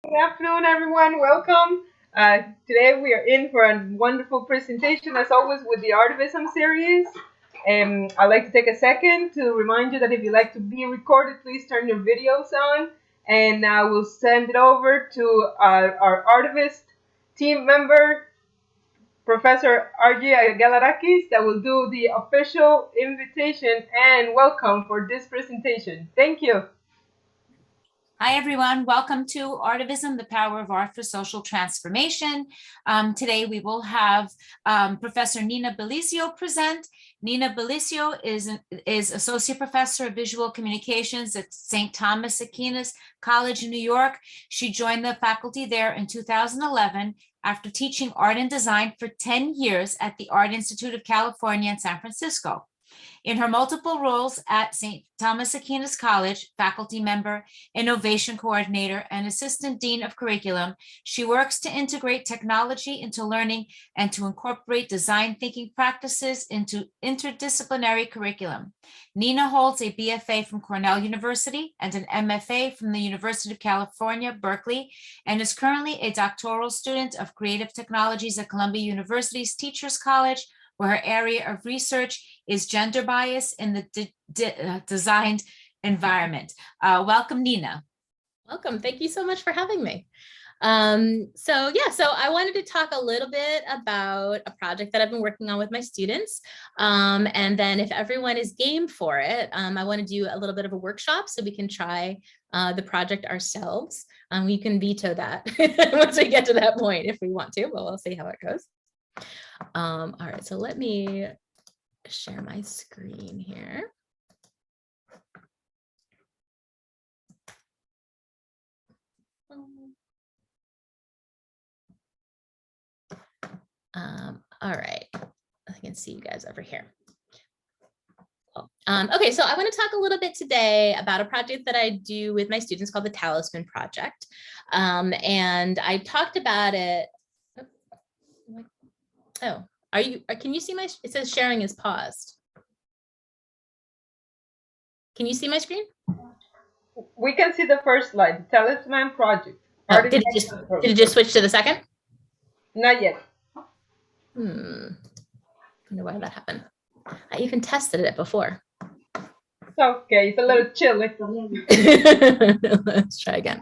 Good afternoon, everyone. Welcome. Today we are in for a wonderful presentation, as always, with the ARTIVISM series. I'd like to take a second to remind you that if you'd like to be recorded, please turn your videos on, and we'll send it over to our artivist team member, Professor R.G. Galarakis, that will do the official invitation and welcome for this presentation. Thank you. Hi, everyone. Welcome to ARTIVISM, the Power of Art for Social Transformation. Today, we will have Professor Nina Bellisio present. Nina Bellisio is Associate Professor of Visual Communications at St. Thomas Aquinas College in New York. She joined the faculty there in 2011 after teaching art and design for 10 years at the Art Institute of California in San Francisco. In her multiple roles at St. Thomas Aquinas College, faculty member, innovation coordinator, and assistant dean of curriculum, she works to integrate technology into learning and to incorporate design thinking practices into interdisciplinary curriculum. Nina holds a BFA from Cornell University and an MFA from the University of California, Berkeley, and is currently a doctoral student of creative technologies at Columbia University's Teachers College, where her area of research is gender bias in the designed environment. Welcome, Nina. Welcome. Thank you so much for having me. So I wanted to talk a little bit about a project that I've been working on with my students. And then if everyone is game for it, I want to do a little bit of a workshop so we can try the project ourselves. We can veto that once we get to that point if we want to, but we'll see how it goes. All right, so let me share my screen here. All right, I can see you guys over here. Okay, so I want to talk a little bit today about a project that I do with my students called the Talisman Project. And I talked about it. Oh, can you see my, it says sharing is paused. Can you see my screen? We can see the first slide, the Talisman Project. Oh, did it just switch to the second? Not yet. I wonder why that happened. I even tested it before. It's okay, it's a little chilly. Let's try again.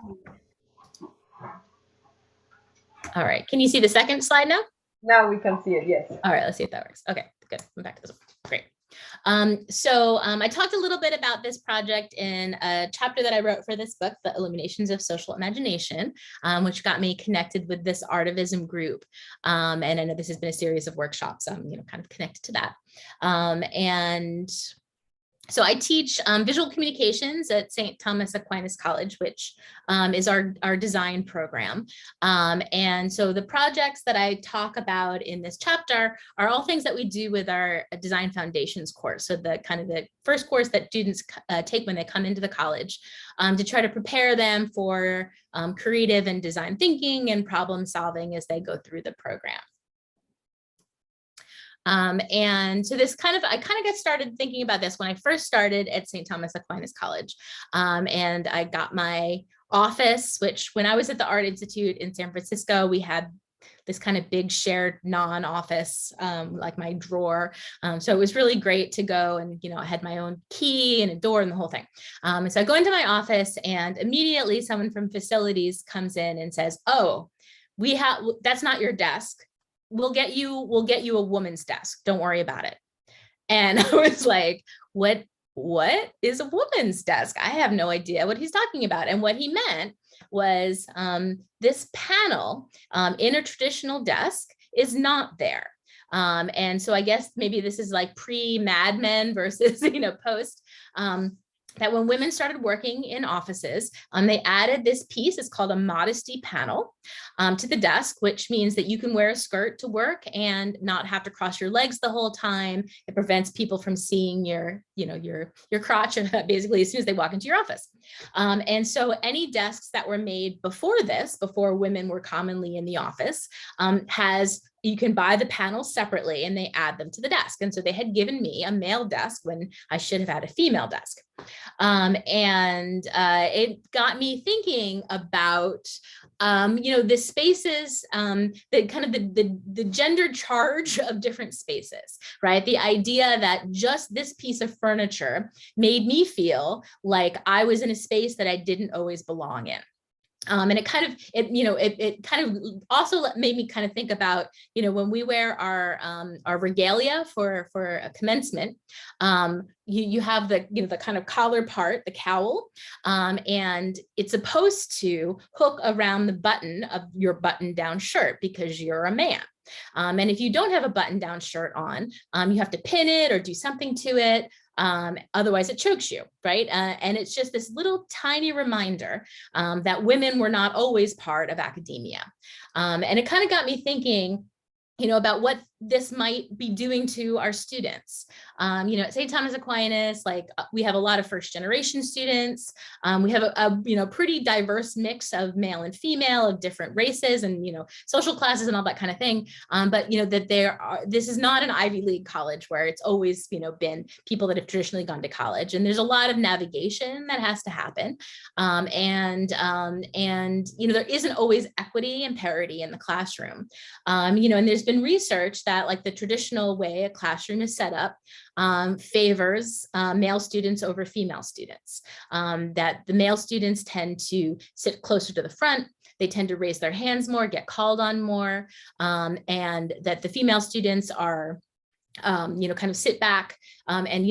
All right, can you see the second slide now? Now we can see it, yes. All right, let's see if that works. Okay, good. I'm back to this one. Great. I talked a little bit about this project in a chapter that I wrote for this book, The Illuminations of Social Imagination, which got me connected with this ARTIVISM group. And I know this has been a series of workshops, kind of connected to that. So I teach visual communications at St. Thomas Aquinas College, which is our design program. And so the projects that I talk about in this chapter are all things that we do with our design foundations course. So the kind of the first course that students take when they come into the college to try to prepare them for creative and design thinking and problem solving as they go through the program. And so this I kind of got started thinking about this when I first started at St. Thomas Aquinas College. And I got my office, which when I was at the Art Institute in San Francisco, we had this kind of big shared non-office, like my drawer. So it was really great to go and, I had my own key and a door and the whole thing. So I go into my office and immediately someone from facilities comes in and says, oh, that's not your desk. We'll get you a woman's desk. Don't worry about it. And I was like, what is a woman's desk? I have no idea what he's talking about. And what he meant was this panel in a traditional desk is not there. And so I guess maybe this is like pre-Mad Men versus, post. That when women started working in offices, they added this piece, it's called a modesty panel, to the desk, which means that you can wear a skirt to work and not have to cross your legs the whole time. It prevents people from seeing your crotch basically as soon as they walk into your office. And so any desks that were made before women were commonly in the office, has you can buy the panels separately and they add them to the desk. And so they had given me a male desk when I should have had a female desk. It got me thinking about, the spaces, the kind of the gender charge of different spaces, right? The idea that just this piece of furniture made me feel like I was in a space that I didn't always belong in. And it kind of also made me kind of think about, when we wear our regalia for a commencement, you have the kind of collar part, the cowl, and it's supposed to hook around the button of your button-down shirt because you're a man. And if you don't have a button-down shirt on, you have to pin it or do something to it. Otherwise it chokes you, right? And it's just this little tiny reminder that women were not always part of academia. And it kind of got me thinking, about what this might be doing to our students. At St. Thomas Aquinas, we have a lot of first generation students. We have a pretty diverse mix of male and female, of different races and, social classes and all that kind of thing. But, this is not an Ivy League college where it's always, been people that have traditionally gone to college. And there's a lot of navigation that has to happen. And there isn't always equity and parity in the classroom. And there's been research that the traditional way a classroom is set up favors male students over female students, that the male students tend to sit closer to the front. They tend to raise their hands more, get called on more, and that the female students are kind of sit back and,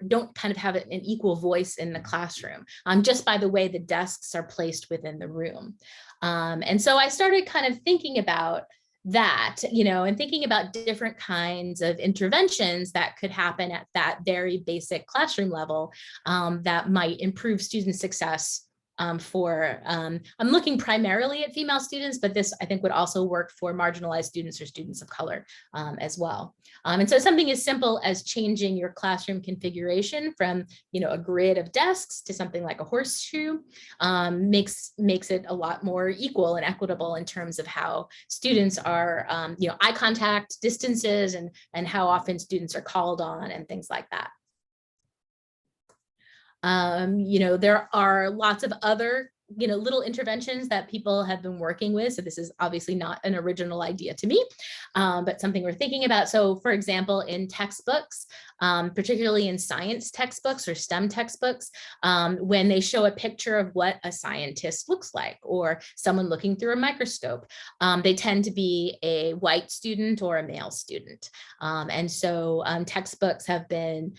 don't kind of have an equal voice in the classroom, just by the way the desks are placed within the room. And so I started kind of thinking about that, and thinking about different kinds of interventions that could happen at that very basic classroom level that might improve student success I'm looking primarily at female students, but this I think would also work for marginalized students or students of color as well. And so something as simple as changing your classroom configuration from, a grid of desks to something like a horseshoe makes it a lot more equal and equitable in terms of how students are, eye contact, distances, and how often students are called on and things like that. There are lots of other, little interventions that people have been working with. So this is obviously not an original idea to me, but something we're thinking about. So for example, in textbooks, particularly in science textbooks or STEM textbooks, when they show a picture of what a scientist looks like or someone looking through a microscope, they tend to be a white student or a male student. And so textbooks have been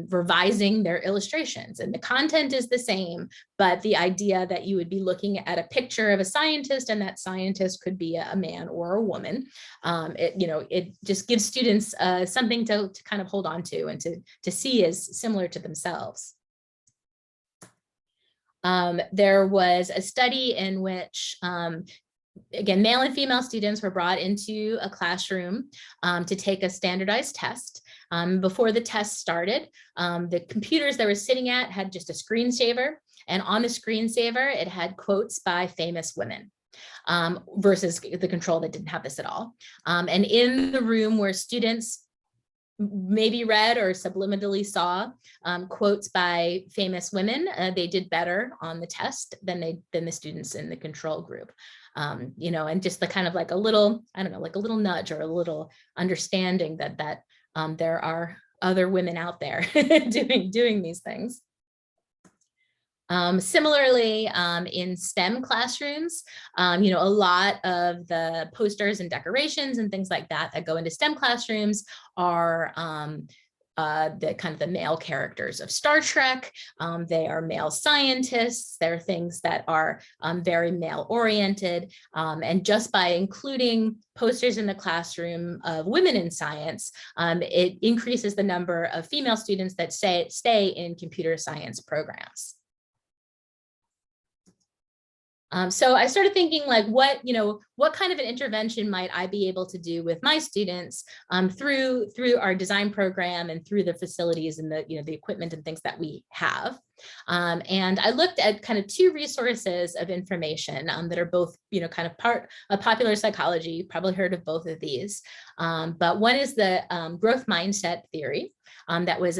revising their illustrations, and the content is the same, but the idea that you would be looking at a picture of a scientist and that scientist could be a man or a woman, it just gives students something to kind of hold on to and to see as similar to themselves. There was a study in which, again, male and female students were brought into a classroom to take a standardized test. Before the test started, the computers they were sitting at had just a screensaver, and on the screensaver, it had quotes by famous women. Versus the control that didn't have this at all. And in the room where students maybe read or subliminally saw quotes by famous women, they did better on the test than the students in the control group. And just the kind of like a little, I don't know, like a little nudge or a little understanding that there are other women out there doing these things. Similarly, in STEM classrooms, a lot of the posters and decorations and things like that go into STEM classrooms are the kind of the male characters of Star Trek. They are male scientists. They're things that are very male oriented. And just by including posters in the classroom of women in science, it increases the number of female students that stay in computer science programs. So I started thinking like, what kind of an intervention might I be able to do with my students through our design program and through the facilities and the equipment and things that we have. And I looked at kind of two resources of information that are both, kind of part of popular psychology. You've probably heard of both of these. But one is the growth mindset theory that was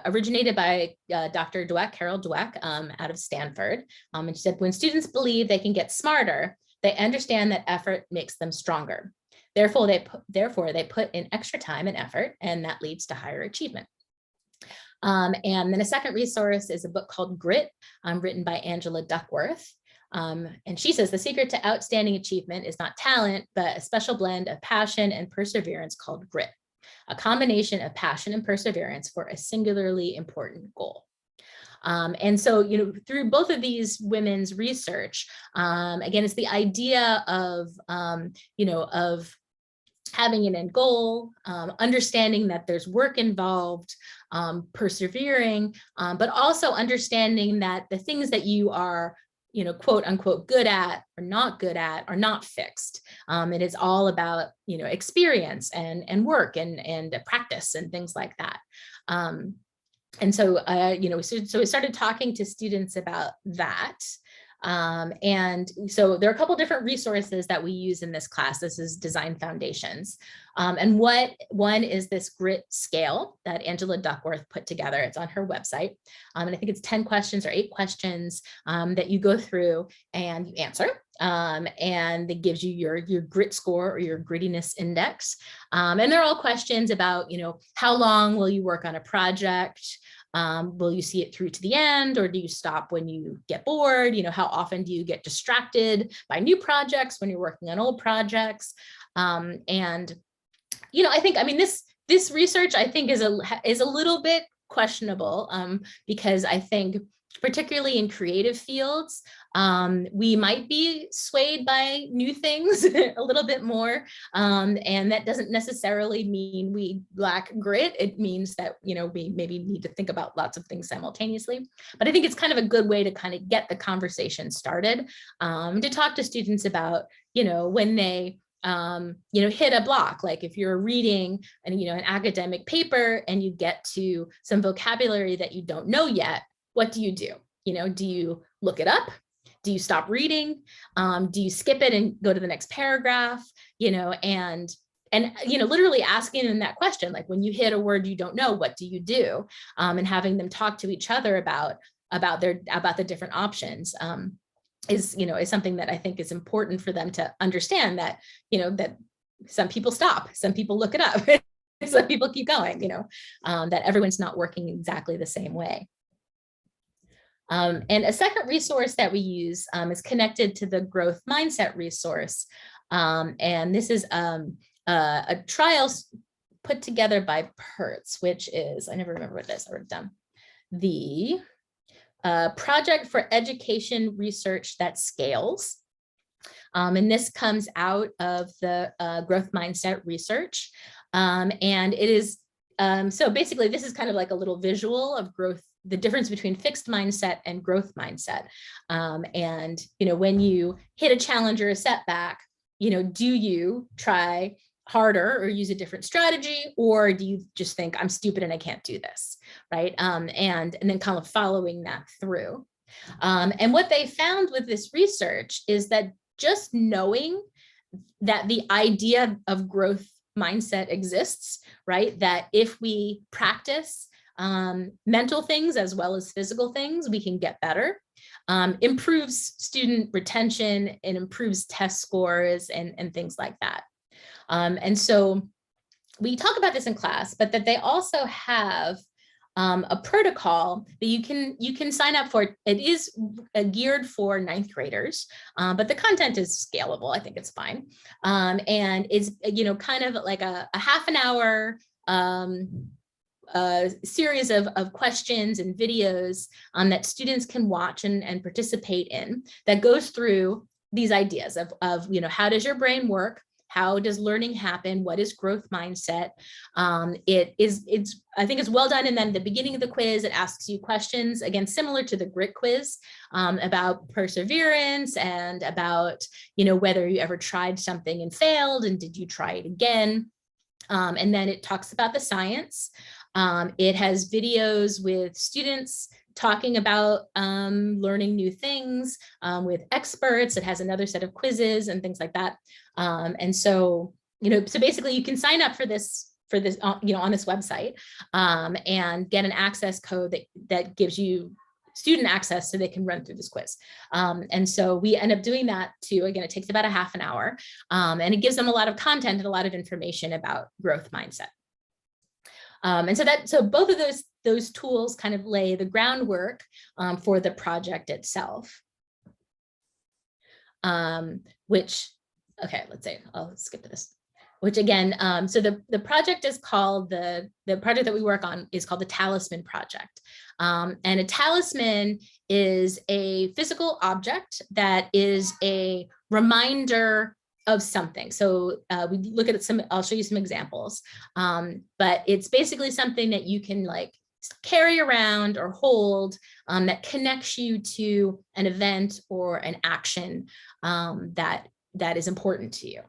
originated by Dr. Dweck, Carol Dweck, out of Stanford. And she said, when students believe they can get smarter, they understand that effort makes them stronger. Therefore, they put in extra time and effort, and that leads to higher achievement. And then a second resource is a book called Grit, written by Angela Duckworth. And she says, the secret to outstanding achievement is not talent, but a special blend of passion and perseverance called grit, a combination of passion and perseverance for a singularly important goal. And so, through both of these women's research, again, it's the idea of having an end goal, understanding that there's work involved, persevering, but also understanding that the things that you are, quote unquote, good at or not good at are not fixed. It is all about, experience and work and practice and things like that. And so, so we started talking to students about that. And so there are a couple different resources that we use in this class. This is Design Foundations. And one is this grit scale that Angela Duckworth put together. It's on her website. And I think it's 10 questions or 8 questions that you go through and you answer. And it gives you your grit score or your grittiness index. And they're all questions about, how long will you work on a project? Will you see it through to the end, or do you stop when you get bored? How often do you get distracted by new projects when you're working on old projects? And this research, I think, is a little bit questionable because I think, particularly in creative fields, we might be swayed by new things a little bit more. And that doesn't necessarily mean we lack grit. It means that, we maybe need to think about lots of things simultaneously. But I think it's kind of a good way to kind of get the conversation started, to talk to students about, when they hit a block, like if you're reading an academic paper and you get to some vocabulary that you don't know yet, what do? Do you look it up? Do you stop reading? Do you skip it and go to the next paragraph? And literally asking them that question, like when you hit a word you don't know, what do you do? And having them talk to each other about the different options. Is something that I think is important for them to understand, that, that some people stop, some people look it up, some people keep going, that everyone's not working exactly the same way. And a second resource that we use is connected to the growth mindset resource. And this is a trial put together by PERTS, which is, I never remember what this, I wrote it down, the Project for Education Research That Scales. And this comes out of the growth mindset research. And it is, so basically this is kind of like a little visual of growth, the difference between fixed mindset and growth mindset. And, when you hit a challenge or a setback, do you try harder or use a different strategy, or do you just think I'm stupid and I can't do this, right? And then kind of following that through. And what they found with this research is that just knowing that the idea of growth mindset exists, right? That if we practice mental things as well as physical things, we can get better, improves student retention and improves test scores and things like that. And so we talk about this in class, but that they also have a protocol that you can sign up for. It is geared for 9th graders, but the content is scalable. I think it's fine. And it's, kind of like a half an hour series of questions and videos that students can watch and participate in, that goes through these ideas of how does your brain work? How does learning happen? What is growth mindset? I think it's well done. And then at the beginning of the quiz, it asks you questions, again, similar to the grit quiz, about perseverance and about, whether you ever tried something and failed, and did you try it again? And then it talks about the science. It has videos with students talking about learning new things with experts. It has another set of quizzes and things like that. And so, so basically you can sign up for this on this website and get an access code that gives you student access so they can run through this quiz. And so we end up doing that too. Again, it takes about a half an hour and it gives them a lot of content and a lot of information about growth mindset. And so both of those tools kind of lay the groundwork for the project itself. Okay, let's say, I'll skip to this. Which again, so the project is called, the project that we work on is called the Talisman Project. And a talisman is a physical object that is a reminder of something. So we look at I'll show you some examples, but it's basically something that you can like carry around or hold that connects you to an event or an action that is important to you.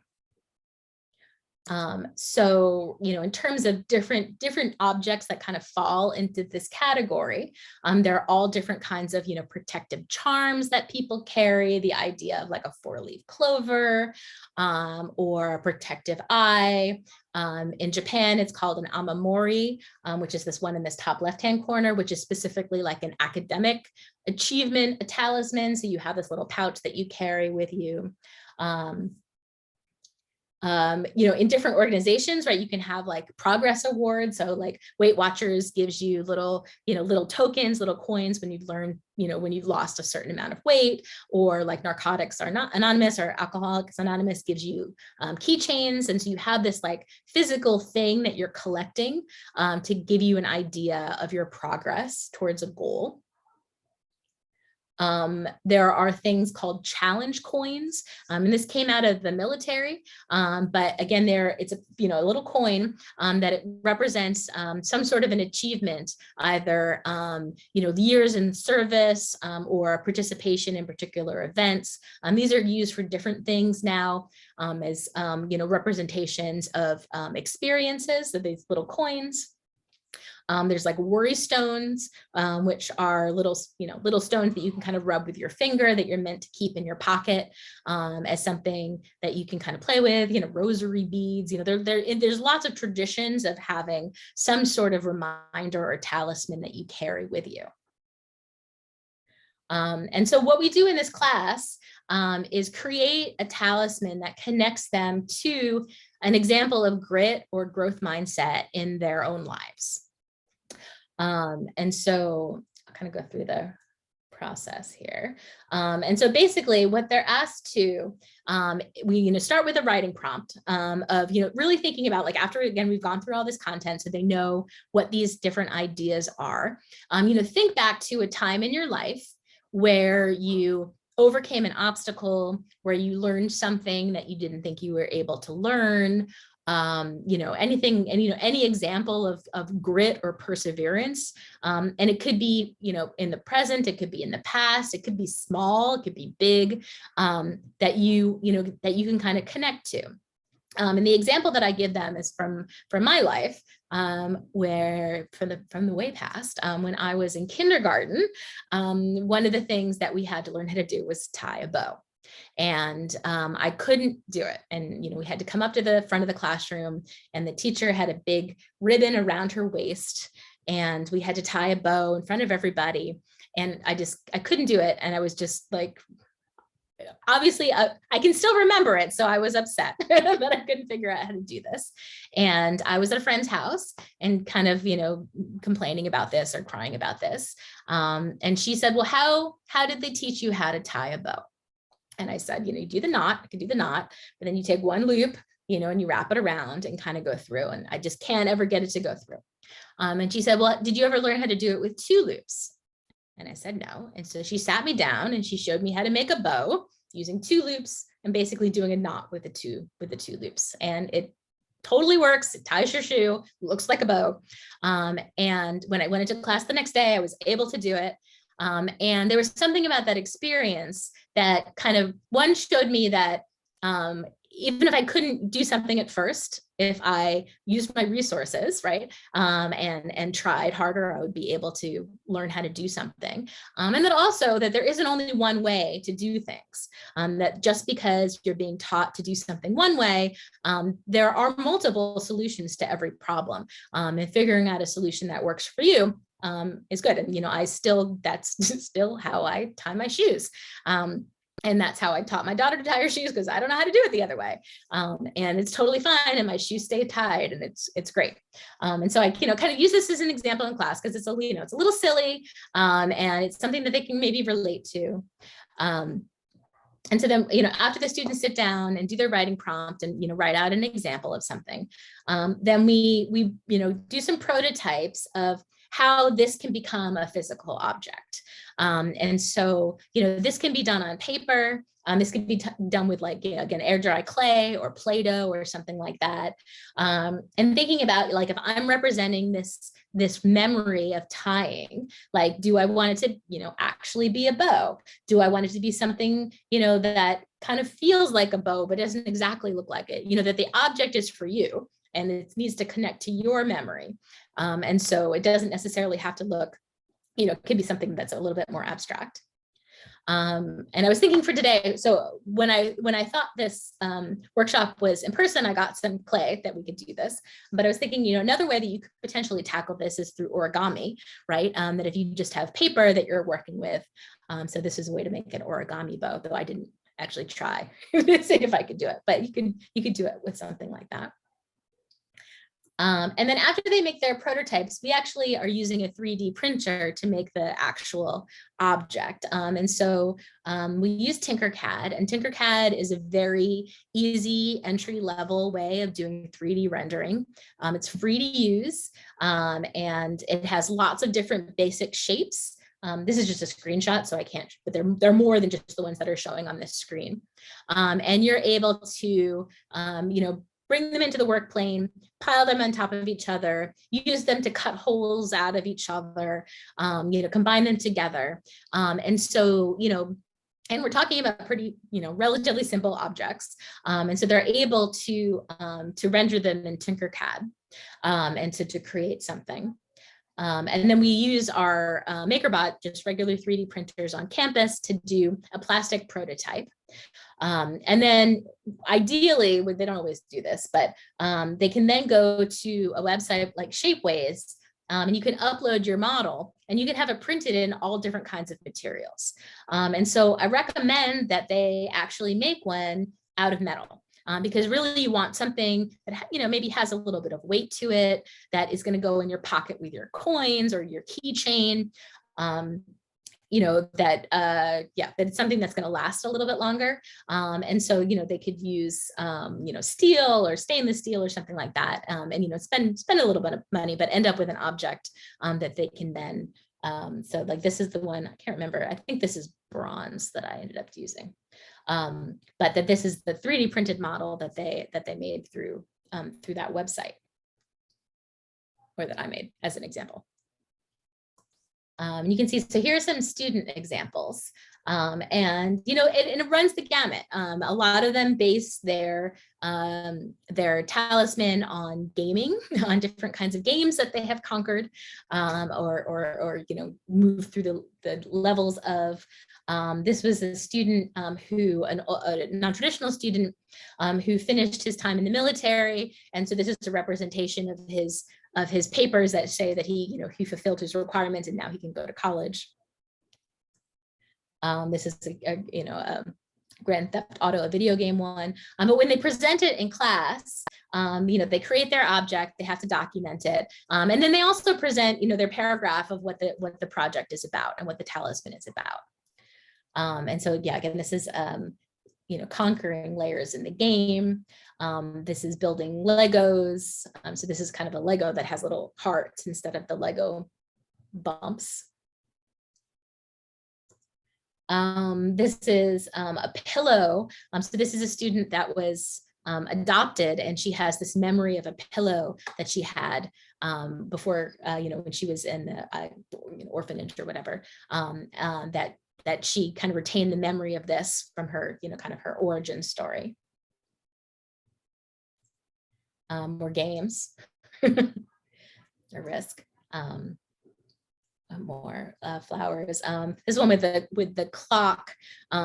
So, in terms of different objects that kind of fall into this category, there are all different kinds of, protective charms that people carry, the idea of like a 4-leaf clover or a protective eye. In Japan, it's called an amamori, which is this one in this top left-hand corner, which is specifically like an academic achievement, a talisman. So you have this little pouch that you carry with you. In different organizations, right, you can have like progress awards. So like Weight Watchers gives you little tokens, little coins when you've learned, when you've lost a certain amount of weight, or like Narcotics Anonymous or Alcoholics Anonymous gives you keychains. And so you have this like physical thing that you're collecting to give you an idea of your progress towards a goal. There are things called challenge coins, and this came out of the military. But again, it's a little coin that it represents some sort of an achievement, either years in service or participation in particular events. These are used for different things now as representations of experiences. So these little coins. There's like worry stones, which are little stones that you can kind of rub with your finger that you're meant to keep in your pocket as something that you can kind of play with, rosary beads, there's lots of traditions of having some sort of reminder or talisman that you carry with you. And so what we do in this class is create a talisman that connects them to an example of grit or growth mindset in their own lives. And so I'll kind of go through the process here. And so basically what they're asked to, we start with a writing prompt of really thinking about, like, after again we've gone through all this content so they know what these different ideas are. Think back to a time in your life where you overcame an obstacle, where you learned something that you didn't think you were able to learn. Anything, and any example of grit or perseverance, and it could be in the present, it could be in the past, it could be small, it could be big, that you can kind of connect to. And the example that I give them is from my life, where from the way past, when I was in kindergarten, one of the things that we had to learn how to do was tie a bow. And I couldn't do it. And, we had to come up to the front of the classroom, and the teacher had a big ribbon around her waist, and we had to tie a bow in front of everybody. And I couldn't do it. And I was just like, obviously I can still remember it. So I was upset that I couldn't figure out how to do this. And I was at a friend's house and kind of, complaining about this or crying about this. And she said, well, how did they teach you how to tie a bow? And I said, you do the knot, I can do the knot, but then you take one loop, and you wrap it around and kind of go through. And I just can't ever get it to go through. And she said, well, did you ever learn how to do it with 2 loops? And I said, no. And so she sat me down and she showed me how to make a bow using 2 loops and basically doing a knot with the two loops. And it totally works. It ties your shoe, looks like a bow. And when I went into class the next day, I was able to do it. And there was something about that experience that kind of, one, showed me that even if I couldn't do something at first, if I used my resources, right, and tried harder, I would be able to learn how to do something. And then also that there isn't only one way to do things, that just because you're being taught to do something one way, there are multiple solutions to every problem, and figuring out a solution that works for you is good. And, that's still how I tie my shoes. And that's how I taught my daughter to tie her shoes, because I don't know how to do it the other way. And it's totally fine. And my shoes stay tied, and it's great. And so I, kind of use this as an example in class, because it's it's a little silly, and it's something that they can maybe relate to. And so then, after the students sit down and do their writing prompt and, write out an example of something, then we do some prototypes of how this can become a physical object. And so, this can be done on paper. This can be done with again, air dry clay or Play-Doh or something like that. And thinking about if I'm representing this memory of tying, do I want it to, actually be a bow? Do I want it to be something, that kind of feels like a bow, but doesn't exactly look like it, that the object is for you and it needs to connect to your memory. And so it doesn't necessarily have to look, it could be something that's a little bit more abstract. And I was thinking for today, so when I thought this workshop was in person, I got some clay that we could do this, but I was thinking, another way that you could potentially tackle this is through origami, right? That if you just have paper that you're working with, so this is a way to make an origami bow, though I didn't actually try to see if I could do it, but you could do it with something like that. And then after they make their prototypes, we actually are using a 3D printer to make the actual object. And so we use Tinkercad, and Tinkercad is a very easy entry-level way of doing 3D rendering. It's free to use, and it has lots of different basic shapes. This is just a screenshot, so I can't, but they're more than just the ones that are showing on this screen. And you're able to, bring them into the work plane, pile them on top of each other, use them to cut holes out of each other, combine them together. And so, and we're talking about pretty, relatively simple objects. And so they're able to render them in Tinkercad, and to create something. And then we use our MakerBot, just regular 3D printers on campus, to do a plastic prototype. And then ideally, they don't always do this, but they can then go to a website like Shapeways, and you can upload your model and you can have it printed in all different kinds of materials. And so I recommend that they actually make one out of metal. Because really you want something that, maybe has a little bit of weight to it, that is going to go in your pocket with your coins or your keychain, that it's something that's going to last a little bit longer. And so, they could use, steel or stainless steel or something like that, and, spend a little bit of money, but end up with an object that they can then, so this is the one, I can't remember, I think this is bronze that I ended up using. But that this is the 3D printed model that they made through that website, or that I made as an example. You can see, so here are some student examples, and it runs the gamut. A lot of them base their talisman on gaming, on different kinds of games that they have conquered, or move through the levels of. This was a student a non-traditional student who finished his time in the military, and so this is a representation of his papers that say that he fulfilled his requirements and now he can go to college. This is a Grand Theft Auto, a video game one. But when they present it in class, they create their object, they have to document it. And then they also present, their paragraph of what the project is about and what the talisman is about. And so, yeah, again, this is, conquering layers in the game. This is building Legos. So this is kind of a Lego that has little hearts instead of the Lego bumps. This is a pillow. So this is a student that was adopted, and she has this memory of a pillow that she had before, when she was in the orphanage or whatever, that she kind of retained the memory of this from her, kind of her origin story. more games, a risk. More flowers. This one with the clock.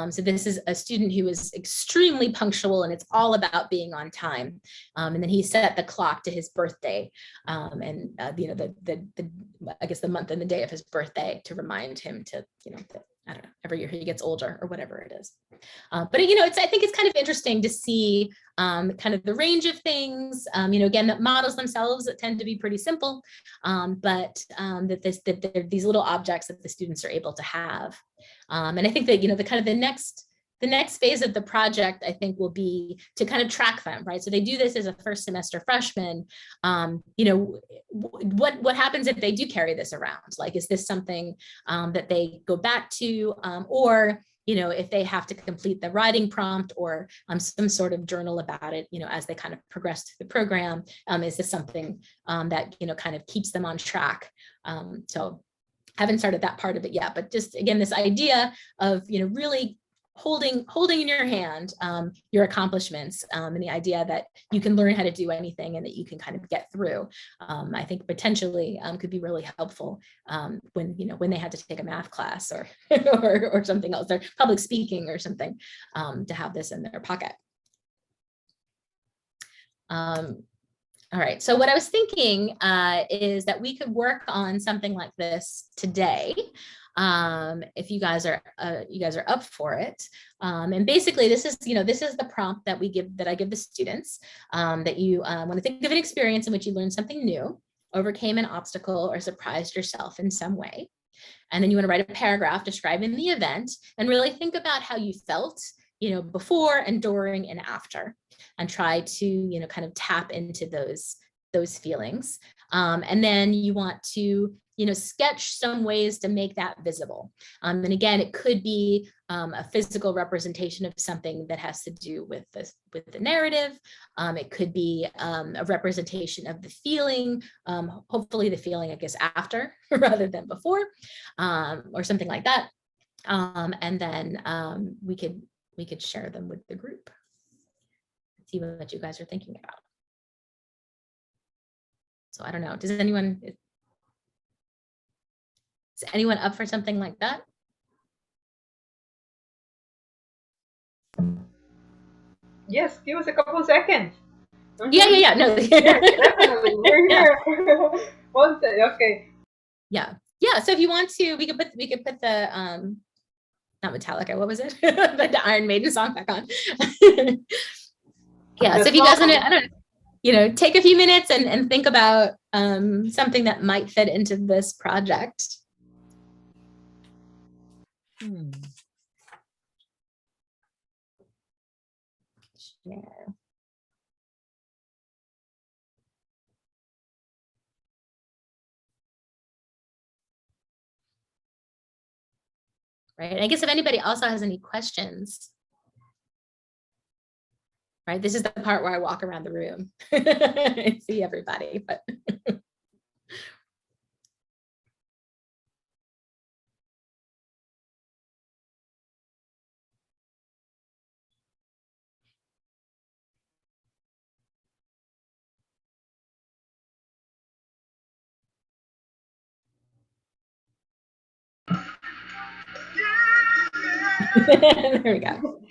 So this is a student who is extremely punctual, and it's all about being on time. And then he set the clock to his birthday, and you know, I guess the month and the day of his birthday to remind him to, you know, that, I don't know, every year he gets older or whatever it is. But you know, I think it's kind of interesting to see kind of the range of things. You know, again, the models themselves tend to be pretty simple, but that they're these little objects that the students are able to have. And I think that, you know, the next phase of the project, I think, will be to kind of track them, right? So they do this as a first semester freshman. You know, what happens if they do carry this around? Like, is this something that they go back to, or, you know, if they have to complete the writing prompt or some sort of journal about it, you know, as they kind of progress through the program, is this something that, you know, kind of keeps them on track? So haven't started that part of it yet, but just, again, this idea of, you know, really holding in your hand your accomplishments, and the idea that you can learn how to do anything and that you can kind of get through, I think potentially could be really helpful when, you know, when they had to take a math class or or something else, or public speaking or something, to have this in their pocket. All right, so what I was thinking is that we could work on something like this today, if you guys are up for it. And basically, this is, you know, this is the prompt that I give the students, that you want to think of an experience in which you learned something new, overcame an obstacle, or surprised yourself in some way. And then you want to write a paragraph describing the event and really think about how you felt, you know, before and during and after, and try to, you know, kind of tap into those feelings. And then you want to, you know, sketch some ways to make that visible. And again, it could be a physical representation of something that has to do with the narrative. It could be a representation of the feeling, hopefully the feeling, I guess, after rather than before, or something like that. And then we could share them with the group. See what you guys are thinking about. So I don't know, is anyone up for something like that? Yes, give us a couple of seconds. Yeah, no. Definitely, we're here. One second, okay. Yeah, so if you want to, we could put the not Metallica, what was it? the Iron Maiden song back on. Yeah, so if you guys want to, I don't know, you know, take a few minutes and think about something that might fit into this project. Share. Right, and I guess if anybody also has any questions. Right, this is the part where I walk around the room and see everybody, but. There we go.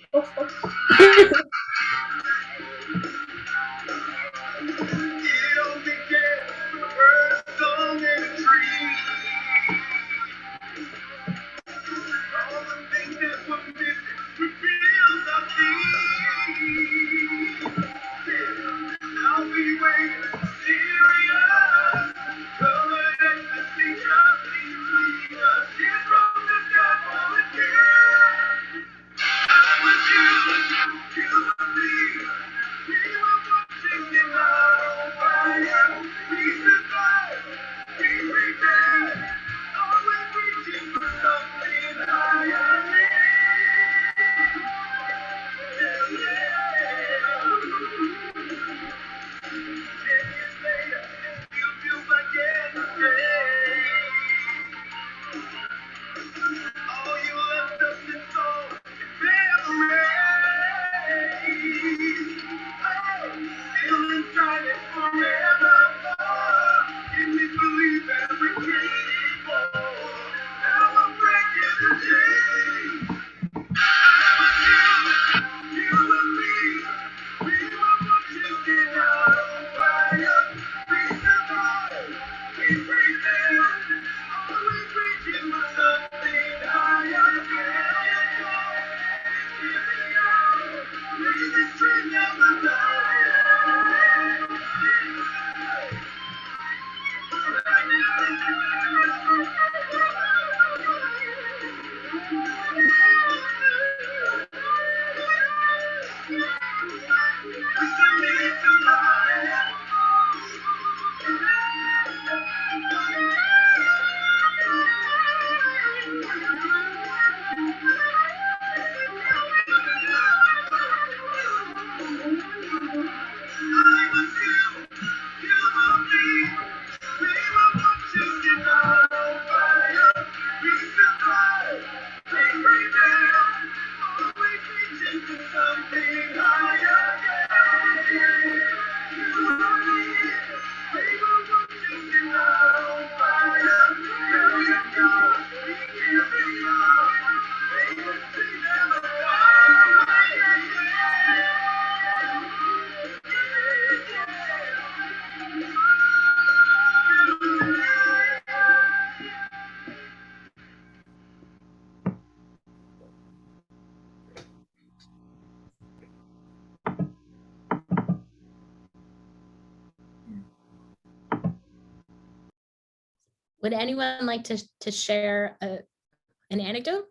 Would anyone like to share an anecdote?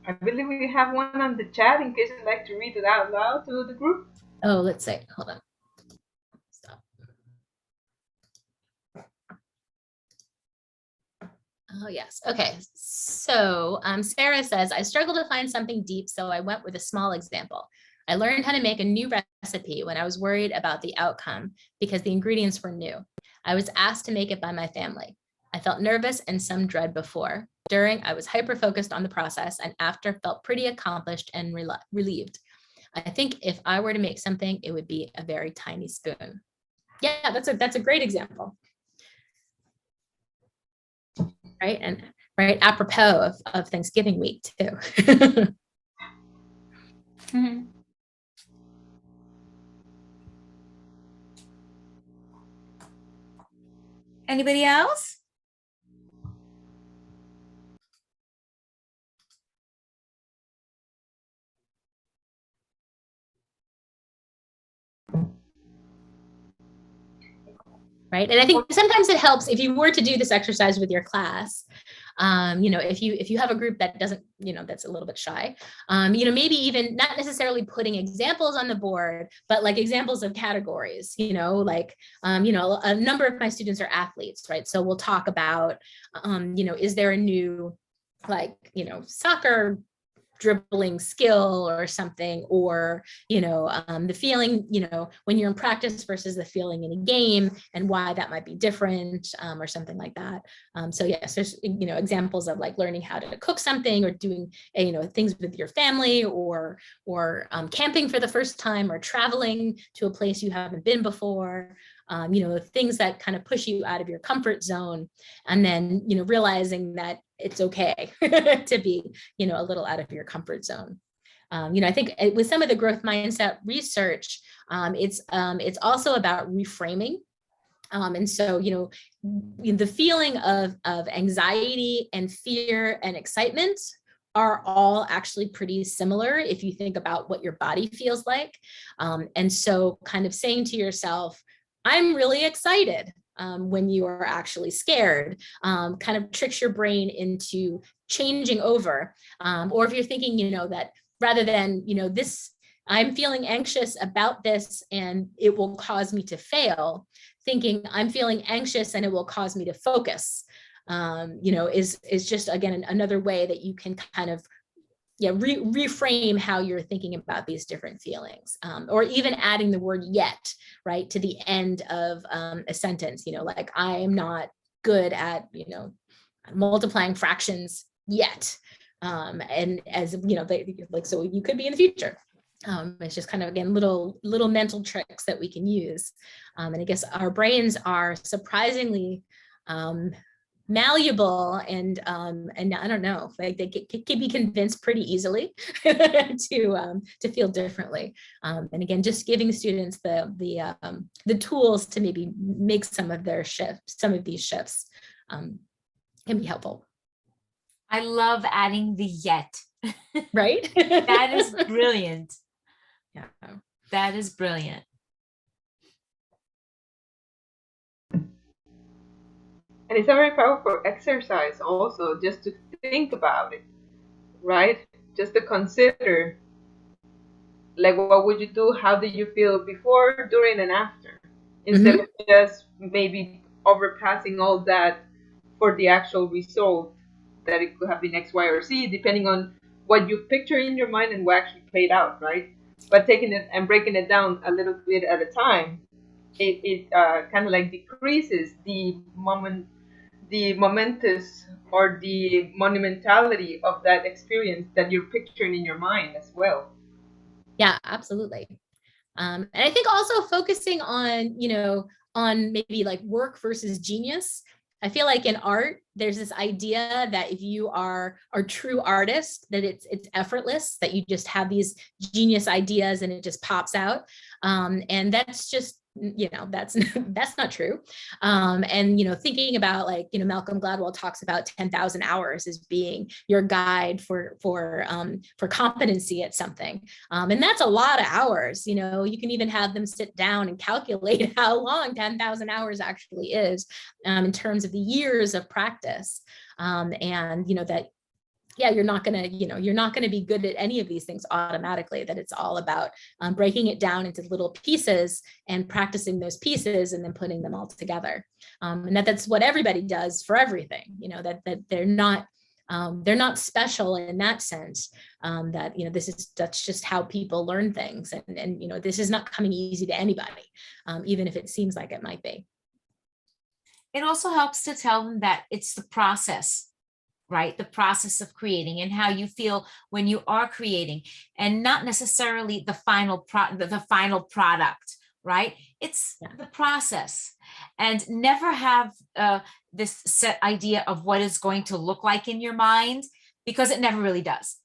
I believe we have one on the chat in case you'd like to read it out loud to the group. Oh, let's see. Hold on. Stop. Oh, yes. Okay. So Sarah says, I struggled to find something deep, so I went with a small example. I learned how to make a new recipe when I was worried about the outcome because the ingredients were new. I was asked to make it by my family. I felt nervous and some dread before. During, I was hyper-focused on the process, and after felt pretty accomplished and relieved. I think if I were to make something, it would be a very tiny spoon. Yeah, that's a great example. Right, and right apropos of Thanksgiving week too. Mm-hmm. Anybody else? Right, and I think sometimes it helps if you were to do this exercise with your class. If you have a group that doesn't, that's a little bit shy, maybe even not necessarily putting examples on the board, but like examples of categories, a number of my students are athletes, right? So we'll talk about, is there a new, soccer dribbling skill or something, or the feeling when you're in practice versus the feeling in a game, and why that might be different, or something like that. So yes, there's examples of like learning how to cook something, or doing things with your family, or camping for the first time, or traveling to a place you haven't been before. Things that kind of push you out of your comfort zone, and then realizing that it's okay to be a little out of your comfort zone. I think with some of the growth mindset research, it's also about reframing. And so, the feeling of anxiety and fear and excitement are all actually pretty similar if you think about what your body feels like. And so kind of saying to yourself, I'm really excited, when you are actually scared, kind of tricks your brain into changing over. Or if you're thinking, that rather than, this, I'm feeling anxious about this and it will cause me to fail, thinking I'm feeling anxious and it will cause me to focus, is just, again, another way that you can kind of reframe how you're thinking about these different feelings, or even adding the word yet, right, to the end of a sentence, like I am not good at, multiplying fractions yet. And as so you could be in the future. It's just kind of, again, little mental tricks that we can use. And I guess our brains are surprisingly malleable, and I don't know, like they can be convinced pretty easily to feel differently. And again, just giving students the tools to maybe make some of these shifts can be helpful. I love adding the yet. Right? That is brilliant. Yeah. That is brilliant. And it's a very powerful exercise also, just to think about it, right? Just to consider, like, what would you do? How did you feel before, during, and after? Instead of just maybe overpassing all that for the actual result, that it could have been X, Y, or Z, depending on what you picture in your mind and what actually played out, right? But taking it and breaking it down a little bit at a time, it kind of like decreases the momentous or the monumentality of that experience that you're picturing in your mind as well. Yeah, absolutely. And I think also focusing on, on maybe like work versus genius. I feel like in art, there's this idea that if you are a true artist, that it's effortless, that you just have these genius ideas and it just pops out. And that's just that's that's not true. And thinking about, like, Malcolm Gladwell talks about 10,000 hours as being your guide for competency at something, and that's a lot of hours. You can even have them sit down and calculate how long 10,000 hours actually is, in terms of the years of practice. And that, yeah, you're not going to be good at any of these things automatically, that it's all about breaking it down into little pieces and practicing those pieces and then putting them all together. And that's what everybody does for everything, that they're not special in that sense, that, that's just how people learn things. And this is not coming easy to anybody, even if it seems like it might be. It also helps to tell them that it's the process, right? The process of creating and how you feel when you are creating, and not necessarily the final product, right? It's the process. And never have this set idea of what is going to look like in your mind, because it never really does.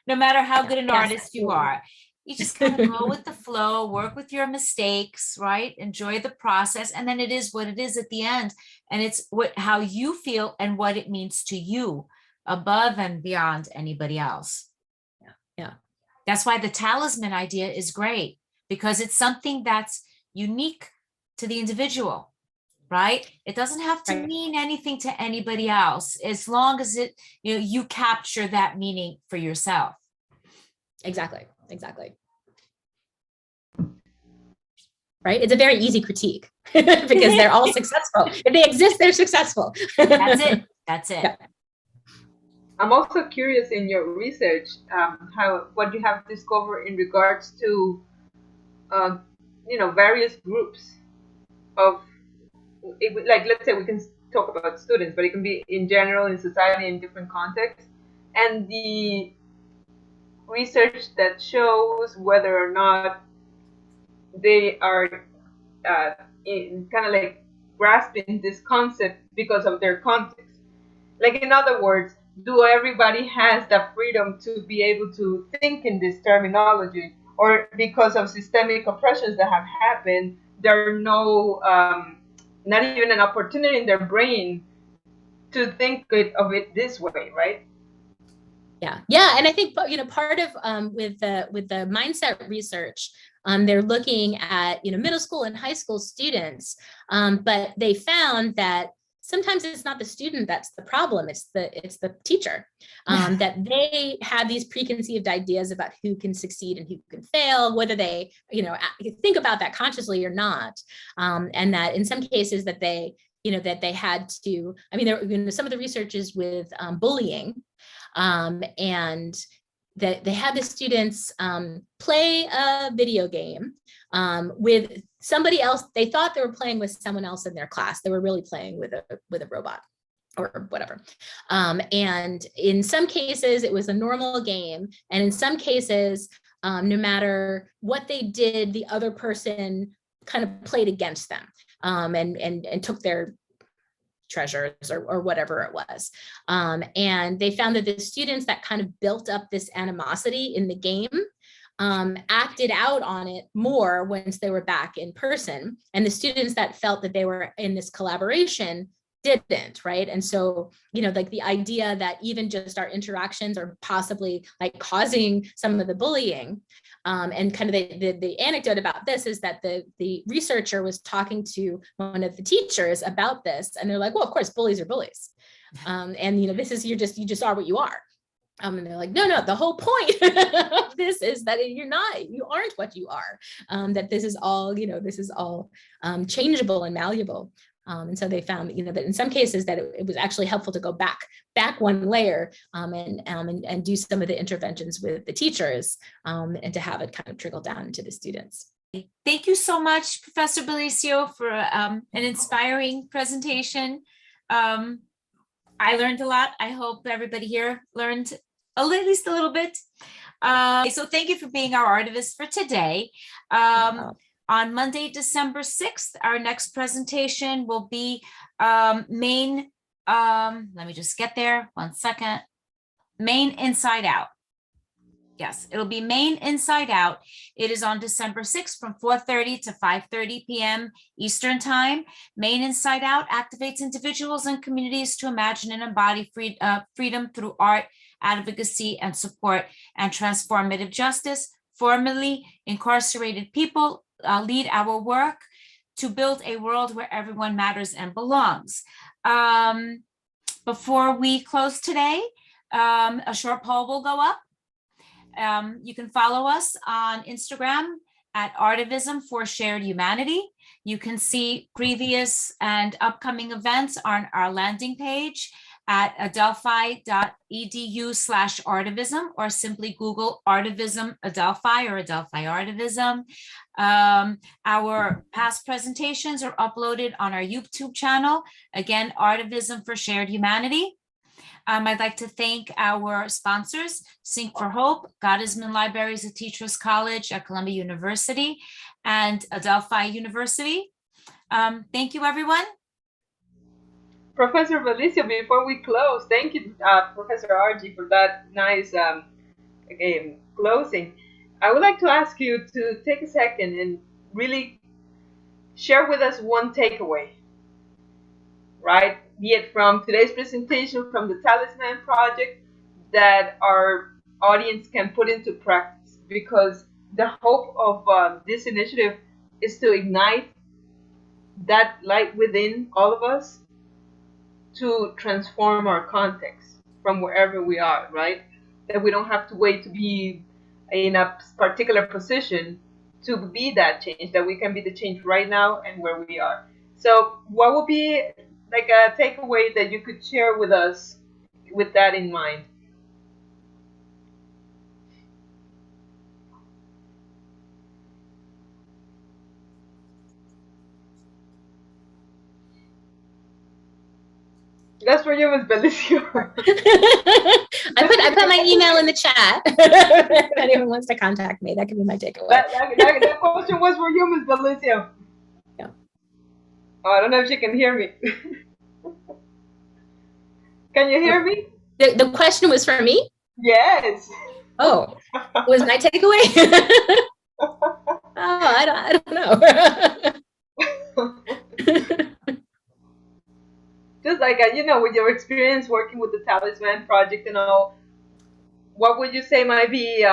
No matter how good an artist you are. You just kind of go with the flow, work with your mistakes, right? Enjoy the process. And then it is what it is at the end. And it's how you feel and what it means to you, above and beyond anybody else. Yeah. That's why the talisman idea is great, because it's something that's unique to the individual, right? It doesn't have to mean anything to anybody else, as long as you capture that meaning for yourself. Exactly. Right? It's a very easy critique because they're all successful. If they exist, they're successful. That's it. Yeah. I'm also curious in your research, what you have discovered in regards to, various groups of, like, let's say we can talk about students, but it can be in general in society in different contexts, and the research that shows whether or not they are kind of like grasping this concept because of their context. Like, in other words, do everybody has the freedom to be able to think in this terminology, or because of systemic oppressions that have happened, there are no, not even an opportunity in their brain to think of it this way, right? Yeah, and I think part of with the mindset research, they're looking at middle school and high school students, but they found that sometimes it's not the student that's the problem, it's the teacher, that they have these preconceived ideas about who can succeed and who can fail, whether they think about that consciously or not, and that in some cases that they had to, some of the research is with bullying. And that they had the students play a video game with somebody else. They thought they were playing with someone else in their class. They were really playing with a robot or whatever. And in some cases, it was a normal game. And in some cases, no matter what they did, the other person kind of played against them, and took their treasures or whatever it was. And they found that the students that kind of built up this animosity in the game acted out on it more once they were back in person. And the students that felt that they were in this collaboration didn't, right? And so, like the idea that even just our interactions are possibly like causing some of the bullying. And kind of the anecdote about this is that the researcher was talking to one of the teachers about this, and they're like, well, of course, bullies are bullies. And this is, you just are what you are. And they're like, no, the whole point of this is that you aren't what you are. That this is all, changeable and malleable. And so they found, that in some cases that it was actually helpful to go back one layer, and do some of the interventions with the teachers, and to have it kind of trickle down into the students. Thank you so much, Professor Bellisio, for an inspiring presentation. I learned a lot. I hope everybody here learned at least a little bit. So thank you for being our artivist for today. On Monday, December 6th, our next presentation will be let me just get there, 1 second. Main Inside Out. Yes, it'll be Maine Inside Out. It is on December 6th from 4:30 to 5:30 p.m. Eastern Time. Maine Inside Out activates individuals and communities to imagine and embody freedom through art, advocacy, and support, and transformative justice. Formerly incarcerated people lead our work to build a world where everyone matters and belongs. Before we close today, a short poll will go up. You can follow us on Instagram at ARTIVISM for Shared Humanity. You can see previous and upcoming events on our landing page at adelphi.edu/artivism, or simply Google Artivism Adelphi or Adelphi Artivism. Our past presentations are uploaded on our YouTube channel. Again, Artivism for Shared Humanity. I'd like to thank our sponsors, Sync for Hope, Gottesman Library is a Teachers College at Columbia University, and Adelphi University. Thank you, everyone. Professor Bellisio, before we close, thank you, Professor Argy, for that nice closing. I would like to ask you to take a second and really share with us one takeaway, right? Be it from today's presentation, from the Talisman Project, that our audience can put into practice. Because the hope of this initiative is to ignite that light within all of us to transform our context from wherever we are, right? That we don't have to wait to be in a particular position to be that change, that we can be the change right now and where we are. So what would be like a takeaway that you could share with us with that in mind? That's for you, Ms. Bellisio. I put my email in the chat. If anyone wants to contact me, that could be my takeaway. That question was for you, Ms. Bellisio. Yeah. Oh, I don't know if she can hear me. Can you hear me? The question was for me? Yes. Oh, was my takeaway? Oh, I don't know. Just like, with your experience working with the Talisman Project and all, what would you say might be,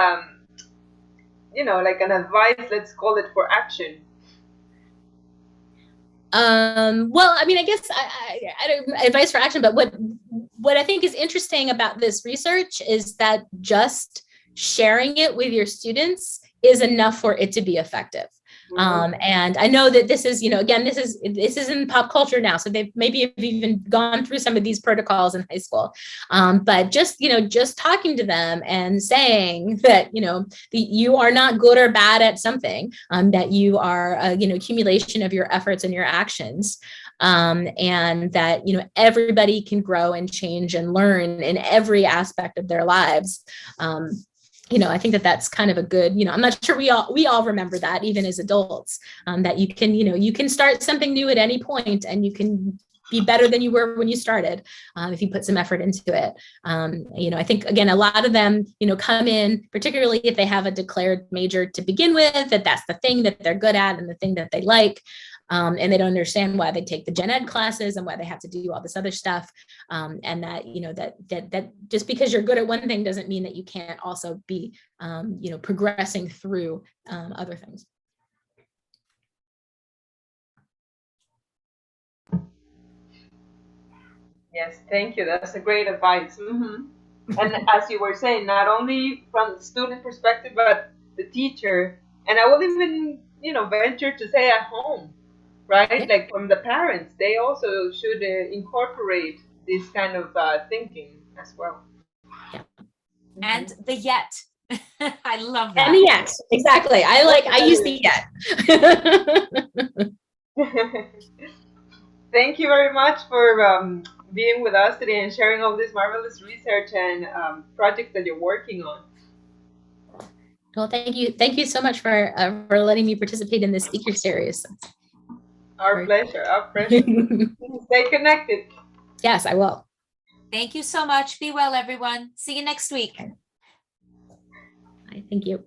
like an advice, let's call it, for action? Well, I mean, I guess I don't advice for action, but what I think is interesting about this research is that just sharing it with your students is enough for it to be effective. And I know that this is, again, this is in pop culture now. So they've maybe even gone through some of these protocols in high school. But just talking to them and saying that, you are not good or bad at something, that you are, accumulation of your efforts and your actions. And that, everybody can grow and change and learn in every aspect of their lives. I think that that's kind of a good, I'm not sure we all remember that even as adults, that you can start something new at any point and you can be better than you were when you started, if you put some effort into it. I think, again, a lot of them, come in, particularly if they have a declared major to begin with, that's the thing that they're good at and the thing that they like. And they don't understand why they take the gen ed classes and why they have to do all this other stuff. And that, that just because you're good at one thing doesn't mean that you can't also be, progressing through other things. Yes, thank you. That's a great advice. And as you were saying, not only from the student perspective, but the teacher, and I will even, venture to say at home, right? Like from the parents, they also should incorporate this kind of thinking as well. Yeah. And the yet. I love that. And the yet, exactly. I use the yet. Thank you very much for being with us today and sharing all this marvelous research and projects that you're working on. Well, thank you. Thank you so much for letting me participate in this speaker series. Our pleasure. Stay connected. Yes, I will. Thank you so much. Be well, everyone. See you next week. Thank you.